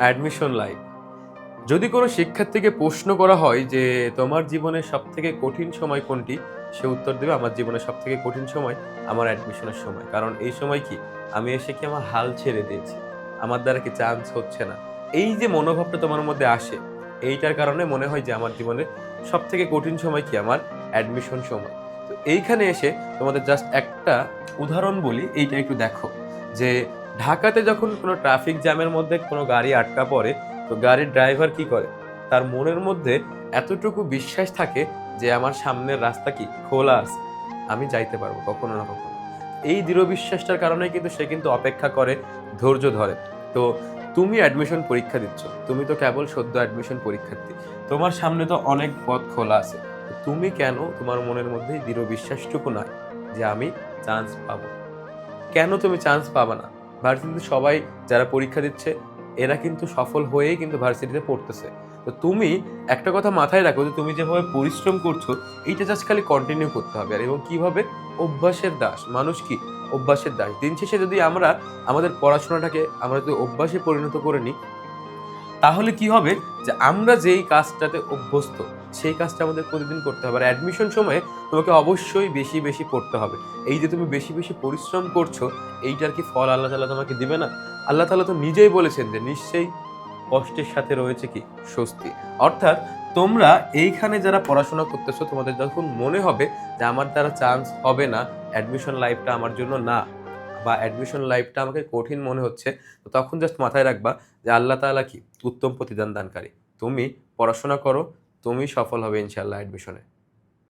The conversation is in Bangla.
Admission life. যদি কোনো শিক্ষার্থীকে প্রশ্ন করা হয় যে তোমার জীবনের সবথেকে কঠিন সময় কোনটি? সে উত্তর দেবে আমার জীবনের সবথেকে কঠিন সময় আমার অ্যাডমিশনের সময়। কারণ এই সময় কি আমি এসে কি আমার হাল ছেড়ে দিয়েছি। আমার দ্বারা কি চান্স হচ্ছে না। এই যে মনোভাবটা তোমার মধ্যে আসে, এইটার কারণে মনে হয় যে আমার জীবনের সবথেকে কঠিন সময় কি আমার অ্যাডমিশন সময়। তো এইখানে এসে তোমাদের জাস্ট একটা উদাহরণ বলি, এইটা একটু দেখো যে ঢাকাতে যখন কোনো ট্রাফিক জ্যামের মধ্যে কোনো গাড়ি আটকা পড়ে, তো গাড়ির ড্রাইভার কি করে? তার মনের মধ্যে এতটুকু বিশ্বাস থাকে যে আমার সামনের রাস্তা কি খোলা আছে। আমি যাইতে পারবো কখনো না কখনো। এই দৃঢ় বিশ্বাসটার কারণে কিন্তু সে কিন্তু অপেক্ষা করে, ধৈর্য ধরে। তো তুমি অ্যাডমিশন পরীক্ষা দিচ্ছ। তুমি তো কেবল সদ্য অ্যাডমিশন পরীক্ষার্থী। তোমার সামনে তো অনেক পথ খোলা আছে। তো তুমি কেন তোমার মনের মধ্যে এই দৃঢ় বিশ্বাসটুকু নাই যে আমি চান্স পাবো? কেন তুমি চান্স পাবা না? ভার্সিটিতে সবাই যারা পরীক্ষা দিচ্ছে এরা কিন্তু সফল হয়েই কিন্তু ভার্সিটিতে পড়তেছে। তো তুমি একটা কথা মাথায় রাখো যে তুমি যেভাবে পরিশ্রম করছো এইটা জাস্ট খালি কন্টিনিউ করতে হবে। আর এবং কিভাবে? অভ্যাসের দাস। মানুষ কি? অভ্যাসের দাস। দিন শেষে যদি আমরা আমাদের পড়াশোনাটাকে আমরা যদি অভ্যাসে পরিণত করে নিই, তাহলে কি হবে যে আমরা যেই কাজটাতে অভ্যস্ত সেই কাজটা আমাদের প্রতিদিন করতে হবে। আর অ্যাডমিশন সময়ে তোমাকে অবশ্যই বেশি বেশি পড়তে হবে। এই যে তুমি বেশি বেশি পরিশ্রম করছো, এইটার কি ফল আল্লাহ তাআলা তোমাকে দিবে না? আল্লাহ তাআলা তো নিজেই বলেছেন যে নিশ্চয়ই কষ্টের সাথে রয়েছে কি স্বস্তি। অর্থাৎ তোমরা এইখানে যারা পড়াশোনা করতেছো তোমাদের যখন মনে হবে যে আমার দ্বারা চান্স হবে না, অ্যাডমিশন লাইফটা আমার জন্য না, বা অ্যাডমিশন লাইফটা আমাকে কঠিন মনে হচ্ছে, তো তখন জাস্ট মাথায় রাখবা যে আল্লাহ তাআলা কি উত্তম প্রতিদান দানকারী। তুমি পড়াশোনা করো, তুমি সফল হবে ইনশাআল্লাহ অ্যাডমিশনে।